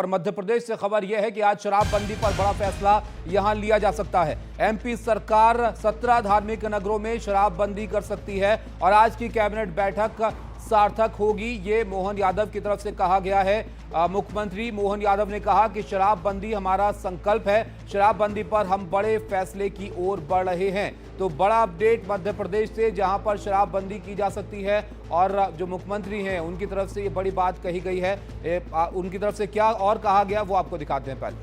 और मध्य प्रदेश से खबर यह है कि आज शराबबंदी पर बड़ा फैसला यहां लिया जा सकता है। एमपी सरकार 17 धार्मिक नगरों में शराबबंदी कर सकती है और आज की कैबिनेट बैठक सार्थक होगी, ये मोहन यादव की तरफ से कहा गया है। मुख्यमंत्री मोहन यादव ने कहा कि शराबबंदी हमारा संकल्प है, शराबबंदी पर हम बड़े फैसले की ओर बढ़ रहे हैं। तो बड़ा अपडेट मध्य प्रदेश से, जहां पर शराबबंदी की जा सकती है और जो मुख्यमंत्री हैं उनकी तरफ से ये बड़ी बात कही गई है। उनकी तरफ से क्या और कहा गया वो आपको दिखाते हैं। पहले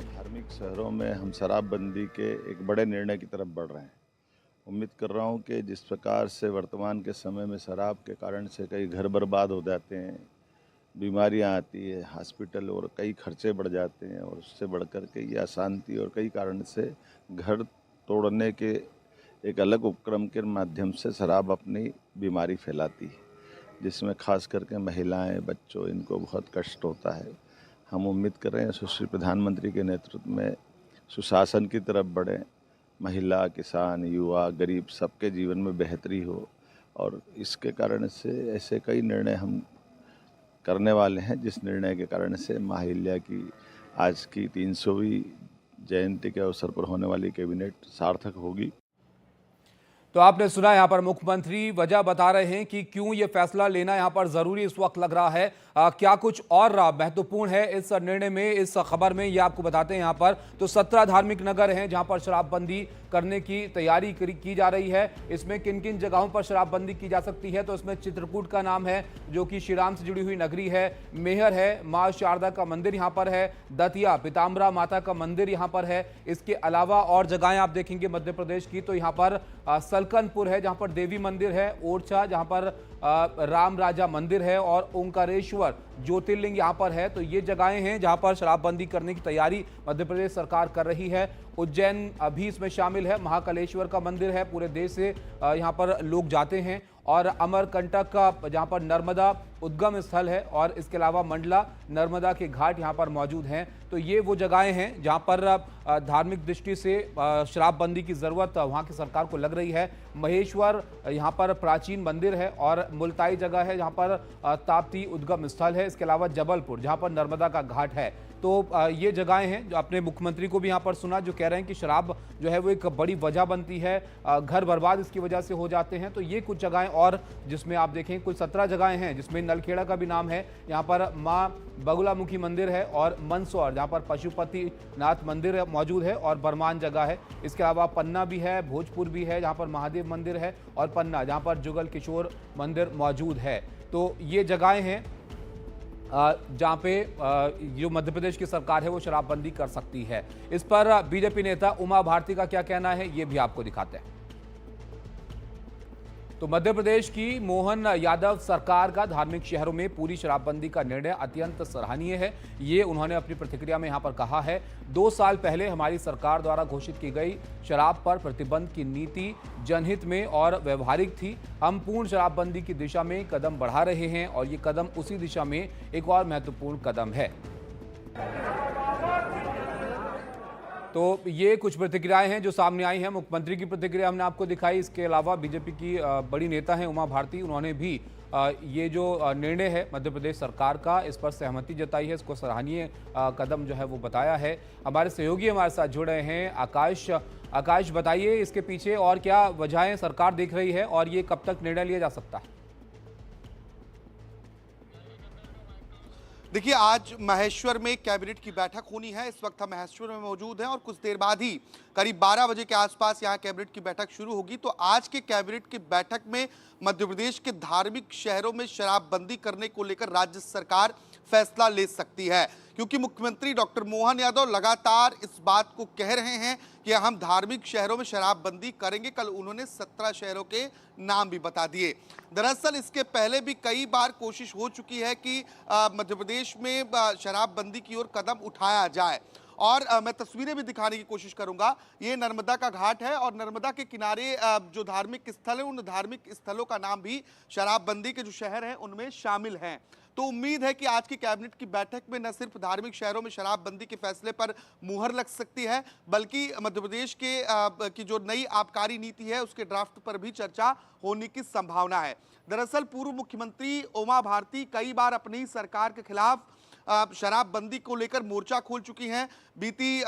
धार्मिक शहरों में हम शराबबंदी के एक बड़े निर्णय की तरफ बढ़ रहे हैं। उम्मीद कर रहा हूं कि जिस प्रकार से वर्तमान के समय में शराब के कारण से कई घर बर्बाद हो जाते हैं, बीमारियां आती है, हॉस्पिटल और कई खर्चे बढ़ जाते हैं, और उससे बढ़ कर के ये अशांति और कई कारण से घर तोड़ने के एक अलग उपक्रम के माध्यम से शराब अपनी बीमारी फैलाती है, जिसमें खास करके महिलाएं, बच्चों, इनको बहुत कष्ट होता है। हम उम्मीद कर रहे हैं सुश्री प्रधानमंत्री के नेतृत्व में सुशासन की तरफ बढ़ें, महिला, किसान, युवा, गरीब सबके जीवन में बेहतरी हो, और इसके कारण से ऐसे कई निर्णय हम करने वाले हैं जिस निर्णय के कारण से माहिल्या की आज की 300वीं जयंती के अवसर पर होने वाली कैबिनेट सार्थक होगी। तो आपने सुना, यहां पर मुख्यमंत्री वजह बता रहे हैं कि क्यों ये फैसला लेना यहां पर जरूरी इस वक्त लग रहा है। क्या कुछ और महत्वपूर्ण है इस निर्णय में, इस खबर में, ये आपको बताते हैं। यहां पर तो 17 धार्मिक नगर हैं जहां पर शराबबंदी करने की तैयारी की जा रही है। इसमें किन किन जगहों पर शराबबंदी की जा सकती है, तो इसमें चित्रकूट का नाम है जो कि श्री राम से जुड़ी हुई नगरी है, मेहर है, मां शारदा का मंदिर यहां पर है, दतिया पीताम्बरा माता का मंदिर यहां पर है। इसके अलावा और जगहें आप देखेंगे मध्य प्रदेश की, तो यहां पर सलकनपुर है जहां पर देवी मंदिर है, ओरछा जहां पर राम राजा मंदिर है, और ओंकारेश्वर ज्योतिर्लिंग यहां पर है। तो ये जगहें हैं जहां पर शराबबंदी करने की तैयारी मध्य प्रदेश सरकार कर रही है। उज्जैन भी इसमें शामिल है, महाकालेश्वर का मंदिर है, पूरे देश से यहां पर लोग जाते हैं, और अमरकंटक का जहां पर नर्मदा उद्गम स्थल है, और इसके अलावा मंडला नर्मदा के घाट यहां पर मौजूद हैं। तो ये वो जगहें हैं जहां पर धार्मिक दृष्टि से शराबबंदी की जरूरत वहां की सरकार को लग रही है। महेश्वर यहां पर प्राचीन मंदिर है, और मुल्ताई जगह है जहां पर ताप्ती उद्गम स्थल है। इसके अलावा जबलपुर जहां पर नर्मदा का घाट है। तो ये जगहें हैं जो अपने मुख्यमंत्री को भी यहाँ पर सुना, जो कह रहे हैं कि शराब जो है वो एक बड़ी वजह बनती है, घर बर्बाद इसकी वजह से हो जाते हैं। तो ये कुछ जगहें और जिसमें आप देखें कुल 17 जगहें हैं, जिसमें नलखेड़ा का भी नाम है, यहाँ पर माँ बगुलामुखी मंदिर है, और मंदसौर जहाँ पर पशुपति नाथ मंदिर मौजूद है, और बरमान जगह है। इसके अलावा पन्ना भी है, भोजपुर भी है जहाँ पर महादेव मंदिर है, और पन्ना जहाँ पर जुगल किशोर मंदिर मौजूद है। तो ये जगहें हैं जहां पे जो मध्य प्रदेश की सरकार है वो शराबबंदी कर सकती है। इस पर बीजेपी नेता उमा भारती का क्या कहना है, ये भी आपको दिखाते हैं। तो मध्य प्रदेश की मोहन यादव सरकार का धार्मिक शहरों में पूरी शराबबंदी का निर्णय अत्यंत सराहनीय है, ये उन्होंने अपनी प्रतिक्रिया में यहां पर कहा है। 2 साल पहले हमारी सरकार द्वारा घोषित की गई शराब पर प्रतिबंध की नीति जनहित में और व्यवहारिक थी। हम पूर्ण शराबबंदी की दिशा में कदम बढ़ा रहे हैं, और ये कदम उसी दिशा में एक और महत्वपूर्ण कदम है। तो ये कुछ प्रतिक्रियाएं हैं जो सामने आई हैं। मुख्यमंत्री की प्रतिक्रिया हमने आपको दिखाई, इसके अलावा बीजेपी की बड़ी नेता हैं उमा भारती, उन्होंने भी ये जो निर्णय है मध्य प्रदेश सरकार का, इस पर सहमति जताई है, इसको सराहनीय कदम जो है वो बताया है। हमारे सहयोगी हमारे साथ जुड़ रहे हैं आकाश, बताइए इसके पीछे और क्या वजहें सरकार देख रही है, और ये कब तक निर्णय लिया जा सकता है? देखिए, आज महेश्वर में कैबिनेट की बैठक होनी है। इस वक्त हम महेश्वर में मौजूद हैं, और कुछ देर बाद ही करीब 12 बजे के आसपास यहां कैबिनेट की बैठक शुरू होगी। तो आज के कैबिनेट की बैठक में मध्य प्रदेश के धार्मिक शहरों में शराबबंदी करने को लेकर राज्य सरकार फैसला ले सकती है, क्योंकि मुख्यमंत्री डॉक्टर मोहन यादव लगातार इस बात को कह रहे हैं कि हम धार्मिक शहरों में शराबबंदी करेंगे। कल उन्होंने 17 शहरों के नाम भी बता दिए। दरअसल इसके पहले भी कई बार कोशिश हो चुकी है कि मध्य प्रदेश में शराबबंदी की ओर कदम उठाया जाए, और मैं तस्वीरें भी दिखाने की कोशिश करूंगा। ये नर्मदा का घाट है, और नर्मदा के किनारे जो धार्मिक स्थल है, उन धार्मिक स्थलों का नाम भी शराबबंदी के जो शहर हैं उनमें शामिल हैं। तो उम्मीद है कि आज की कैबिनेट की बैठक में न सिर्फ धार्मिक शहरों में शराबबंदी के फैसले पर मुहर लग सकती है, बल्कि मध्य प्रदेश के की जो नई आबकारी नीति है उसके ड्राफ्ट पर भी चर्चा होने की संभावना है। दरअसल पूर्व मुख्यमंत्री उमा भारती कई बार अपनी सरकार के खिलाफ शराबबंदी को लेकर मोर्चा खोल चुकी हैं। बीती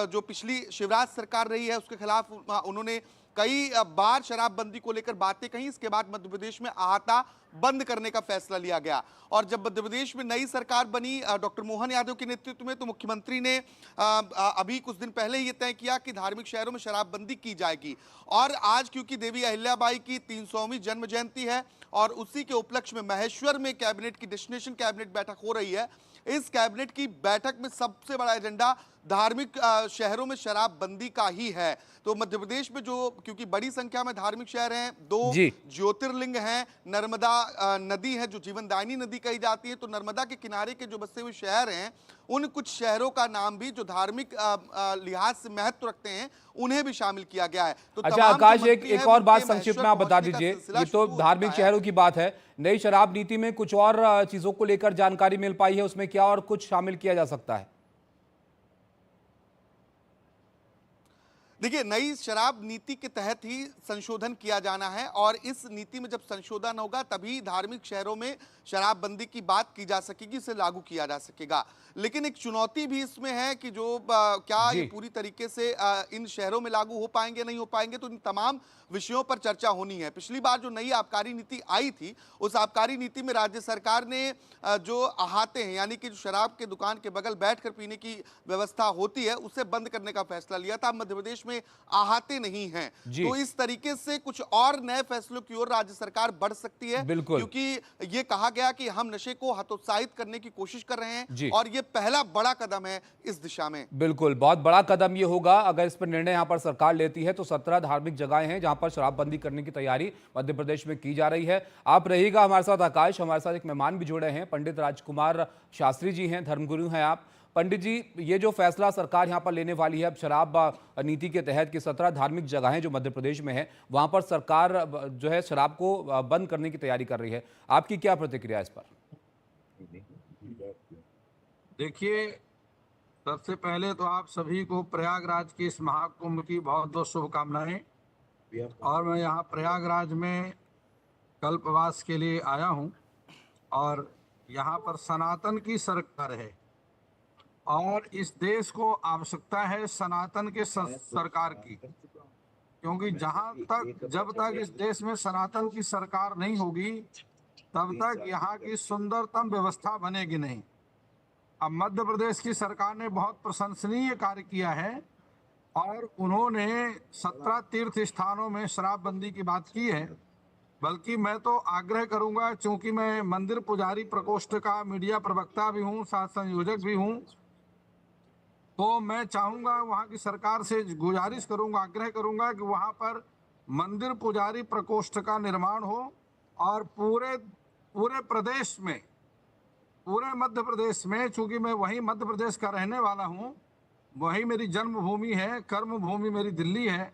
जो पिछली शिवराज सरकार रही है उसके खिलाफ उन्होंने कई बार शराबबंदी को लेकर बातें कही। इसके बाद मध्य प्रदेश में अहाता बंद करने का फैसला लिया गया और जब मध्य प्रदेश में नई सरकार बनी डॉक्टर मोहन यादव के नेतृत्व में, तो मुख्यमंत्री ने अभी कुछ दिन पहले ये तय किया कि धार्मिक शहरों में शराबबंदी की जाएगी। और आज क्योंकि देवी अहिल्याबाई की 300वीं जन्म जयंती है और उसी के उपलक्ष्य में महेश्वर में कैबिनेट की डेस्टिनेशन कैबिनेट बैठक हो रही है। इस कैबिनेट की बैठक में सबसे बड़ा एजेंडा धार्मिक शहरों में शराबबंदी का ही है। तो मध्य प्रदेश में जो क्योंकि बड़ी संख्या में धार्मिक शहर हैं, 2 ज्योतिर्लिंग हैं, नर्मदा नदी है जो जीवनदायिनी नदी कही जाती है, तो नर्मदा के किनारे के जो बसे हुए शहर हैं उन कुछ शहरों का नाम भी जो धार्मिक लिहाज से महत्व रखते हैं उन्हें भी शामिल किया गया है। तो अच्छा आकाश, एक और बात संक्षिप्त में आप बता दीजिए, ये तो धार्मिक शहरों की बात है, नई शराब नीति में कुछ और चीजों को लेकर जानकारी मिल पाई है, उसमें क्या और कुछ शामिल किया जा सकता है? देखिए, नई शराब नीति के तहत ही संशोधन किया जाना है और इस नीति में जब संशोधन होगा तभी धार्मिक शहरों में शराबबंदी की बात की जा सकेगी, इसे लागू किया जा सकेगा। लेकिन एक चुनौती भी इसमें है कि जो क्या ये पूरी तरीके से इन शहरों में लागू हो पाएंगे नहीं हो पाएंगे, तो इन तमाम विषयों पर चर्चा होनी है। पिछली बार जो नई आबकारी नीति आई थी उस आबकारी नीति में राज्य सरकार ने जो अहाते हैं यानी कि जो शराब के दुकान के बगल बैठकर पीने की व्यवस्था होती है उसे बंद करने का फैसला लिया था। मध्य प्रदेश में अहाते नहीं हैं, तो इस तरीके से कुछ और नए फैसलों की ओर राज्य सरकार बढ़ सकती है, क्योंकि ये कहा गया कि हम नशे को हतोत्साहित करने की कोशिश कर रहे हैं और ये पहला बड़ा कदम है इस दिशा में। बिल्कुल, बहुत बड़ा कदम ये होगा अगर इस पर निर्णय यहाँ पर सरकार लेती है। तो 17 धार्मिक जगहें हैं जहां पर शराबबंदी करने की तैयारी मध्य प्रदेश में की जा रही है। आप रहिएगा हमारे साथ आकाश, हमारे साथ एक मेहमान भी जुड़े हैं, पंडित राजकुमार शास्त्री जी हैं, धर्मगुरु हैं आप। पंडित जी, ये जो फैसला सरकार यहाँ पर लेने वाली है अब शराब नीति के तहत कि 17 धार्मिक जगहें जो मध्य प्रदेश में है वहां पर सरकार जो है शराब को बंद करने की तैयारी कर रही है, आपकी क्या प्रतिक्रिया इस पर? देखिए, सबसे पहले तो आप सभी को प्रयागराज के इस महाकुंभ की बहुत बहुत शुभकामनाएं। और मैं यहाँ प्रयागराज में कल्पवास के लिए आया हूँ और यहाँ पर सनातन की सरकार है और इस देश को आवश्यकता है सनातन के सरकार की, क्योंकि जब तक इस देश में सनातन की सरकार नहीं होगी तब तक यहाँ की सुंदरतम व्यवस्था बनेगी नहीं। अब मध्य प्रदेश की सरकार ने बहुत प्रशंसनीय कार्य किया है और उन्होंने 17 तीर्थ स्थानों में शराबबंदी की बात की है। बल्कि मैं तो आग्रह करूंगा, चूंकि मैं मंदिर पुजारी प्रकोष्ठ का मीडिया प्रवक्ता भी हूं, साथ संयोजक भी हूं, तो मैं चाहूंगा वहां की सरकार से गुजारिश करूंगा, आग्रह करूंगा कि वहां पर मंदिर पुजारी प्रकोष्ठ का निर्माण हो और पूरे प्रदेश में, पूरे मध्य प्रदेश में, चूंकि मैं वही मध्य प्रदेश का रहने वाला हूं, वही मेरी जन्मभूमि है, कर्म भूमि मेरी दिल्ली है,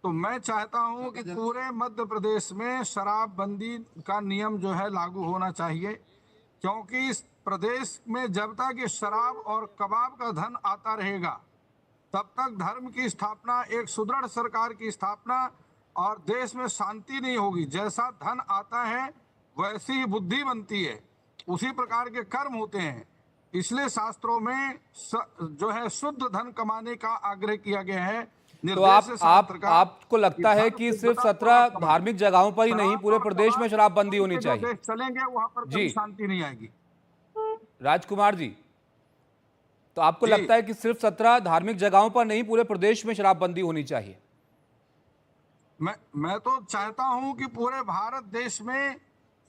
तो मैं चाहता हूं कि पूरे मध्य प्रदेश में शराबबंदी का नियम जो है लागू होना चाहिए, क्योंकि इस प्रदेश में जब तक ये शराब और कबाब का धन आता रहेगा तब तक धर्म की स्थापना, एक सुदृढ़ सरकार की स्थापना और देश में शांति नहीं होगी। जैसा धन आता है वैसी ही बुद्धि बनती है, उसी प्रकार के कर्म होते हैं। इसलिए शास्त्रों में जो है शुद्ध धन कमाने का आग्रह किया गया है। तो आपको लगता है कि सिर्फ 17 धार्मिक जगहों पर ही नहीं पूरे प्रदेश में शराबबंदी होनी चाहिए? चलेंगे वहां पर कभी शांति नहीं आएगी। राजकुमार जी, तो आपको लगता है कि सिर्फ 17 धार्मिक जगहों पर नहीं पूरे प्रदेश में शराबबंदी होनी चाहिए? मैं तो चाहता हूं कि पूरे भारत देश में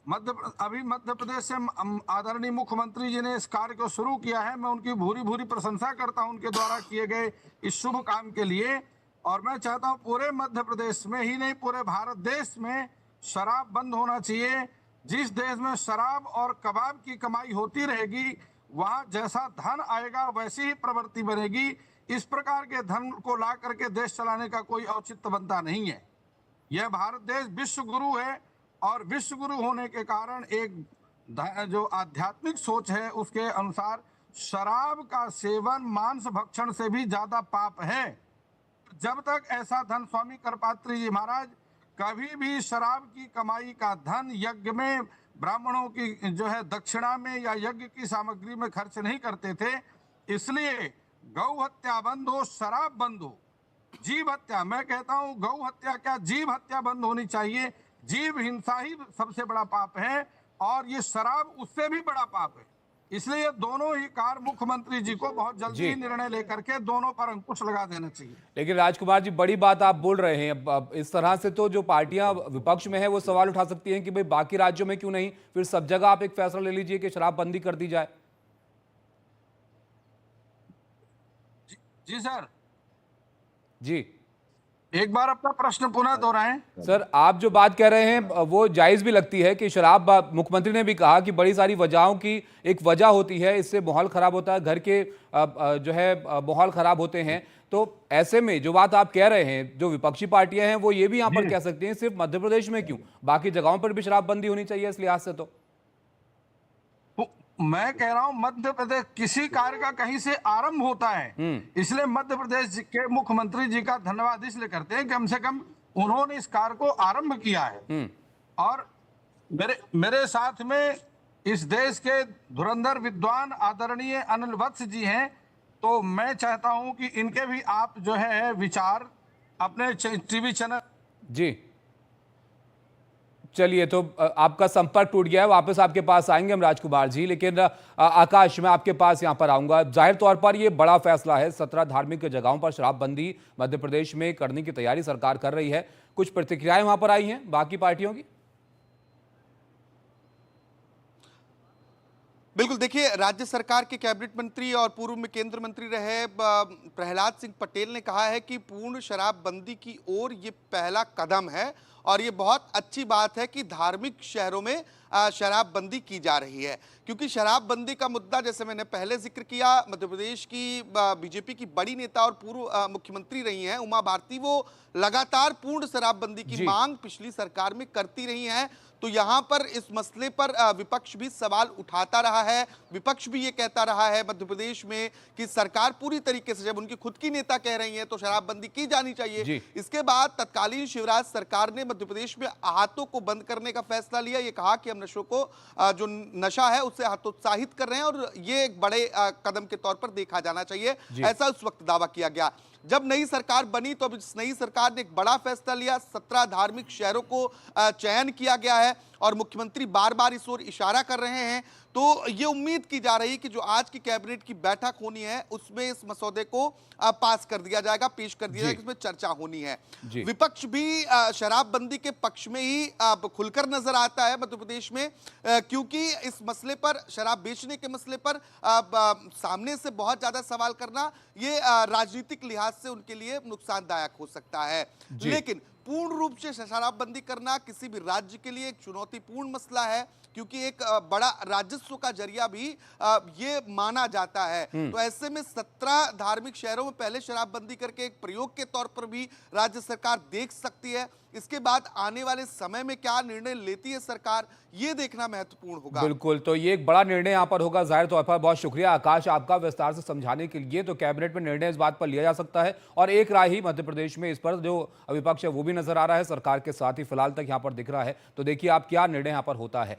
अभी मध्य प्रदेश से आदरणीय मुख्यमंत्री जी ने इस कार्य को शुरू किया है। मैं उनकी भूरी भूरी प्रशंसा करता हूं उनके द्वारा किए गए इस शुभ काम के लिए। और मैं चाहता हूं पूरे मध्य प्रदेश में ही नहीं पूरे भारत देश में शराब बंद होना चाहिए। जिस देश में शराब और कबाब की कमाई होती रहेगी वहां जैसा धन आएगा वैसी ही प्रवृत्ति बनेगी। इस प्रकार के धन को ला करके देश चलाने का कोई औचित्य बनता नहीं है। यह भारत देश विश्व गुरु है और विश्व गुरु होने के कारण एक जो आध्यात्मिक सोच है उसके अनुसार शराब का सेवन मांस भक्षण से भी ज्यादा पाप है। जब तक ऐसा धन, स्वामी करपात्री जी महाराज कभी भी शराब की कमाई का धन यज्ञ में, ब्राह्मणों की जो है दक्षिणा में या यज्ञ की सामग्री में खर्च नहीं करते थे। इसलिए गौ हत्या बंद हो, शराब बंद हो, जीव हत्या, मैं कहता हूं गौ हत्या क्या, जीव हत्या बंद होनी चाहिए। जीव हिंसा ही सबसे बड़ा पाप है और ये शराब उससे भी बड़ा पाप है। इसलिए दोनों ही कार्य मुख्यमंत्री जी को बहुत जल्दी ही निर्णय लेकर के दोनों पर अंकुश लगा देना चाहिए। लेकिन राजकुमार जी, बड़ी बात आप बोल रहे हैं। अब इस तरह से तो जो पार्टियां विपक्ष में है वो सवाल उठा सकती हैं कि भाई बाकी राज्यों में क्यों नहीं, फिर सब जगह आप एक फैसला ले लीजिए कि शराबबंदी कर दी जाए। जी सर, जी एक बार अपना प्रश्न पुनः दोहराएं। सर, आप जो बात कह रहे हैं वो जायज भी लगती है कि शराब, मुख्यमंत्री ने भी कहा कि बड़ी सारी वजहों की एक वजह होती है, इससे माहौल खराब होता है, घर के जो है माहौल खराब होते हैं। तो ऐसे में जो बात आप कह रहे हैं, जो विपक्षी पार्टियां हैं वो ये भी यहाँ पर कह सकती हैं सिर्फ मध्य प्रदेश में क्यों, बाकी जगहों पर भी शराबबंदी होनी चाहिए इस लिहाज से। तो मैं कह रहा हूं मध्य प्रदेश, किसी कार्य का कहीं से आरंभ होता है, इसलिए मध्य प्रदेश के मुख्यमंत्री जी का धन्यवाद इसलिए करते हैं कि कम से कम उन्होंने इस कार्य को आरंभ किया है। और मेरे साथ में इस देश के धुरंधर विद्वान आदरणीय अनिल वत्स जी हैं, तो मैं चाहता हूं कि इनके भी आप जो है विचार अपने टीवी चैनल। जी चलिए, तो आपका संपर्क टूट गया है, वापस आपके पास आएंगे हम राजकुमार जी। लेकिन आकाश, मैं आपके पास यहां पर आऊंगा। जाहिर तौर पर यह बड़ा फैसला है, 17 धार्मिक जगहों पर शराबबंदी मध्य प्रदेश में करने की तैयारी सरकार कर रही है। कुछ प्रतिक्रियाएं वहां पर आई हैं बाकी पार्टियों की? बिल्कुल, देखिए, राज्य सरकार के कैबिनेट मंत्री और पूर्व में केंद्र मंत्री रहे प्रहलाद सिंह पटेल ने कहा है कि पूर्ण शराबबंदी की ओर ये पहला कदम है और ये बहुत अच्छी बात है कि धार्मिक शहरों में शराबबंदी की जा रही है, क्योंकि शराबबंदी का मुद्दा, जैसे मैंने पहले जिक्र किया, मध्य प्रदेश की बीजेपी की बड़ी नेता और पूर्व मुख्यमंत्री रही हैं उमा भारती, वो लगातार पूर्ण शराबबंदी की मांग पिछली सरकार में करती रही हैं। तो यहाँ पर इस मसले पर विपक्ष भी सवाल उठाता रहा है। विपक्ष भी ये कहता रहा है मध्य प्रदेश में कि सरकार पूरी तरीके से, जब उनकी खुद की नेता कह रही हैं तो शराबबंदी की जानी चाहिए। इसके बाद तत्कालीन शिवराज सरकार ने मध्य प्रदेश में आहतों को बंद करने का फैसला लिया। ये कहा कि हम नशों को, जो नशा है उससे हतोत्साहित कर रहे हैं और ये एक बड़े कदम के तौर पर देखा जाना चाहिए, ऐसा उस वक्त दावा किया गया। जब नई सरकार बनी तो अब इस नई सरकार ने एक बड़ा फैसला लिया, 17 धार्मिक शहरों को चयन किया गया है और मुख्यमंत्री बार बार इस ओर इशारा कर रहे हैं। तो ये उम्मीद की जा रही है कि जो आज की कैबिनेट की बैठक होनी है उसमें इस मसौदे को पास कर दिया जाएगा, पेश कर दिया जाएगा, इसमें चर्चा होनी है। विपक्ष भी शराबबंदी के पक्ष में ही खुलकर नजर आता है मध्य प्रदेश में, क्योंकि इस मसले पर, शराब बेचने के मसले पर सामने से बहुत ज्यादा सवाल करना ये राजनीतिक लिहाज से उनके लिए नुकसानदायक हो सकता है। लेकिन पूर्ण रूप से शराबबंदी करना किसी भी राज्य के लिए एक चुनौतीपूर्ण मसला है, क्योंकि एक बड़ा राजस्व का जरिया भी ये माना जाता है। तो ऐसे में 17 धार्मिक शहरों में पहले शराबबंदी करके एक प्रयोग के तौर पर भी राज्य सरकार देख सकती है। इसके बाद आने वाले समय में क्या निर्णय लेती है सरकार, ये देखना महत्वपूर्ण होगा। बिल्कुल, तो ये एक बड़ा निर्णय यहाँ पर होगा जाहिर तौर पर। बहुत शुक्रिया आकाश आपका विस्तार से समझाने के लिए। तो कैबिनेट में निर्णय इस बात पर लिया जा सकता है और एक राय ही मध्य प्रदेश में इस पर जो विपक्ष है वो भी नजर आ रहा है, सरकार के साथ ही फिलहाल तक यहाँ पर दिख रहा है। तो देखिए आप क्या निर्णय यहाँ पर होता है।